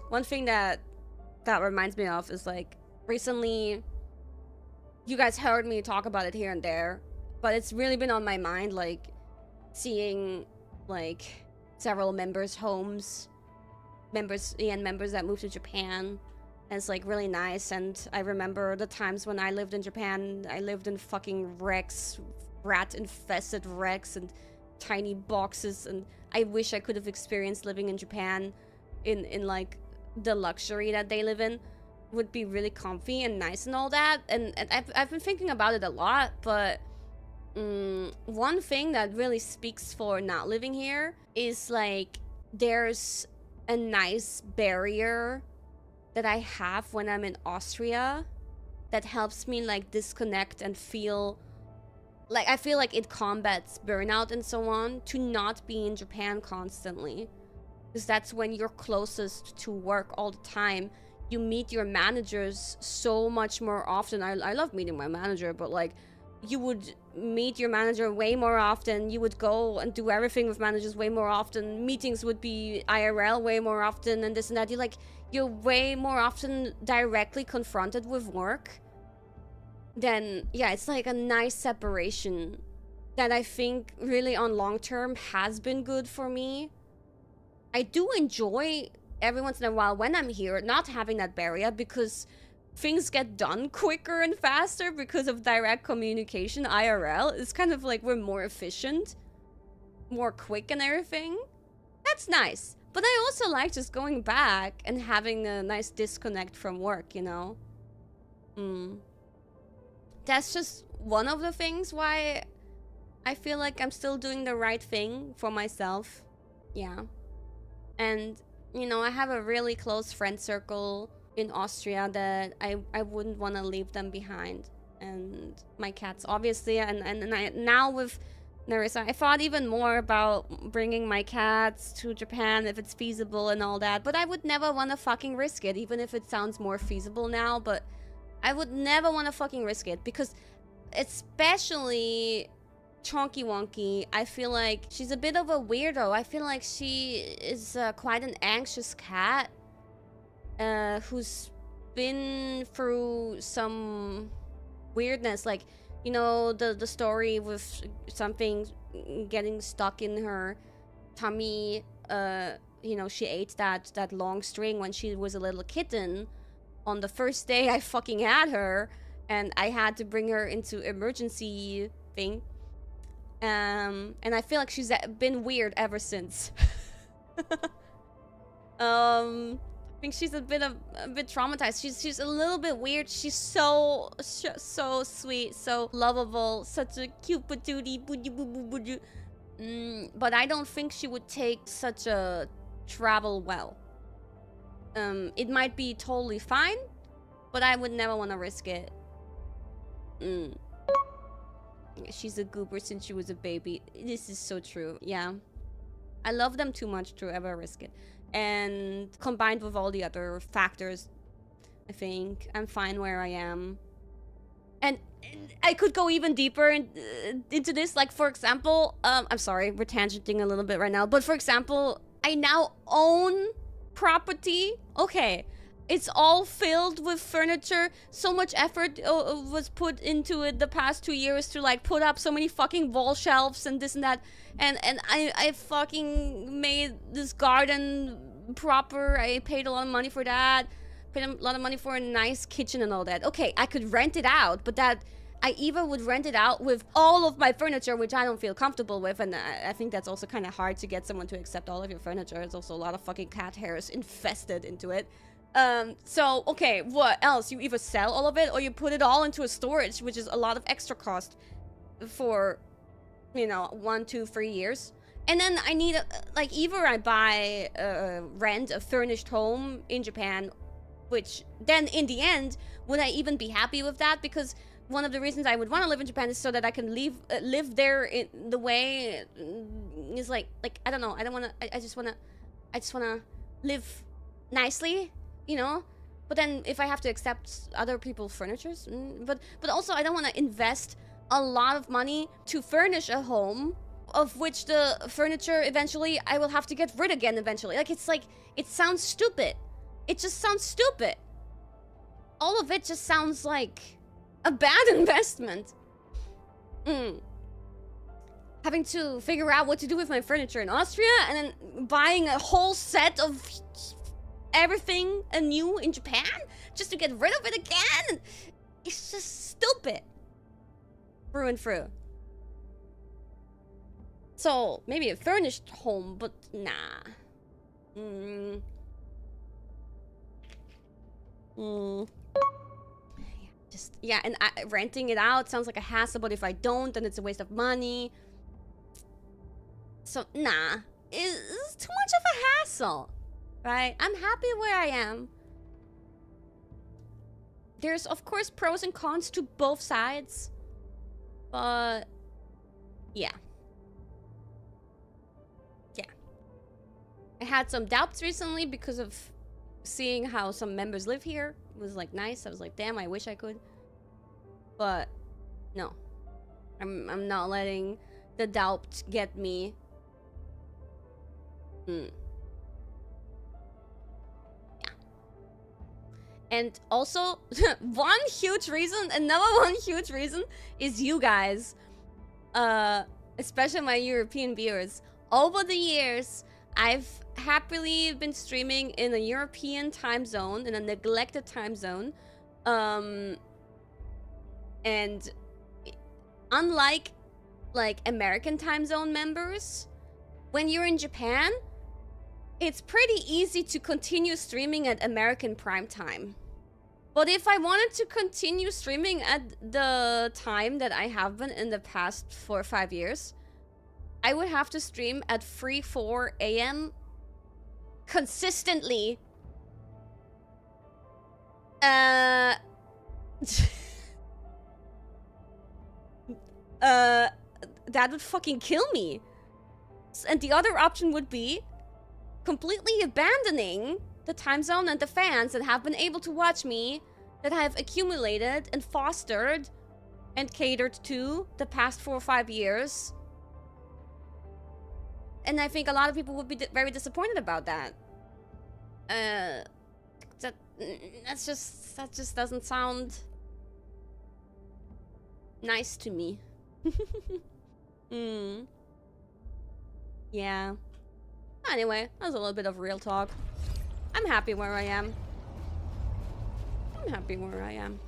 one thing that reminds me of is like recently, you guys heard me talk about it here and there, but it's really been on my mind, like seeing like several members' homes, members that moved to Japan. And it's like really nice. And I remember the times when I lived in Japan, I lived in fucking wrecks, rat infested wrecks and tiny boxes, and I wish I could have experienced living in Japan in like the luxury that they live in. Would be really comfy and nice and all that. And I've been thinking about it a lot, but one thing that really speaks for not living here is like there's a nice barrier that I have when I'm in Austria that helps me like disconnect and feel like, I feel like it combats burnout and so on, to not be in Japan constantly, because that's when you're closest to work all the time. You meet your managers so much more often. I love meeting my manager, but like you would meet your manager way more often. You would go and do everything with managers way more often. Meetings would be IRL way more often, and this and that. You're way more often directly confronted with work. Then yeah, it's like a nice separation that I think really on long term has been good for me. I do enjoy every once in a while when I'm here not having that barrier, because things get done quicker and faster because of direct communication. IRL, it's kind of like we're more efficient, more quick and everything. That's nice. But I also like just going back and having a nice disconnect from work, you know? That's just one of the things why I feel like I'm still doing the right thing for myself. Yeah. And, you know, I have a really close friend circle in Austria that I wouldn't want to leave them behind. And my cats, obviously. And I, now with Narissa, I thought even more about bringing my cats to Japan if it's feasible and all that. But I would never want to fucking risk it, even if it sounds more feasible now. But I would never want to fucking risk it, because especially Chonky Wonky, I feel like she's a bit of a weirdo. I feel like she is quite an anxious cat who's been through some weirdness, like, you know, the story with something getting stuck in her tummy. You know, she ate that long string when she was a little kitten. On the first day I fucking had her, and I had to bring her into emergency thing. And I feel like she's been weird ever since. I think she's a bit traumatized. She's a little bit weird. She's so sweet, so lovable, such a cute patootie. But I don't think she would take such a travel well. It might be totally fine, but I would never want to risk it. She's a goober since she was a baby. This is so true. Yeah, I love them too much to ever risk it. And combined with all the other factors, I think I'm fine where I am. And I could go even deeper into this. Like, for example, I'm sorry, we're tangenting a little bit right now. But for example, I now own property. Okay, it's all filled with furniture. So much effort was put into it the past 2 years to like put up so many fucking wall shelves and this and that. And I fucking made this garden proper. I paid a lot of money for that. Paid a lot of money for a nice kitchen and all that. Okay, I could rent it out, but that I either would rent it out with all of my furniture, which I don't feel comfortable with, and I think that's also kind of hard to get someone to accept all of your furniture. There's also a lot of fucking cat hairs infested into it. So, okay, what else? You either sell all of it or you put it all into a storage, which is a lot of extra cost for, you know, 1, 2, 3 years. And then I need, like, either I buy, rent a furnished home in Japan, which then in the end, would I even be happy with that? Because one of the reasons I would want to live in Japan is so that I can live there in the way is like I don't know. I don't want to. I just want to live nicely, you know. But then if I have to accept other people's furnitures, but also I don't want to invest a lot of money to furnish a home of which the furniture eventually I will have to get rid again eventually. Like, it's like, it sounds stupid, it just sounds stupid. All of it just sounds like a bad investment. Having to figure out what to do with my furniture in Austria and then buying a whole set of everything anew in Japan just to get rid of it again. It's just stupid. Through and through. So, maybe a furnished home, but nah. Yeah, and renting it out sounds like a hassle, but if I don't, then it's a waste of money. So, nah. It's too much of a hassle. Right? I'm happy where I am. There's, of course, pros and cons to both sides. But, yeah. Yeah. I had some doubts recently because of seeing how some members live here. It was, like, nice. I was like, damn, I wish I could. But, no. I'm not letting the doubt get me. Yeah. And also, another one huge reason is you guys. Especially my European viewers. Over the years, I've happily been streaming in a European time zone, in a neglected time zone. And unlike, like, American time zone members, when you're in Japan, it's pretty easy to continue streaming at American prime time. But if I wanted to continue streaming at the time that I have been in the past 4 or 5 years, I would have to stream at 3-4 a.m. consistently. That would fucking kill me. And the other option would be completely abandoning the time zone and the fans that have been able to watch me, that I have accumulated and fostered and catered to the past 4 or 5 years. And I think a lot of people would be very disappointed about that. That just doesn't sound nice to me. Yeah. Anyway, that was a little bit of real talk. I'm happy where I am. I'm happy where I am.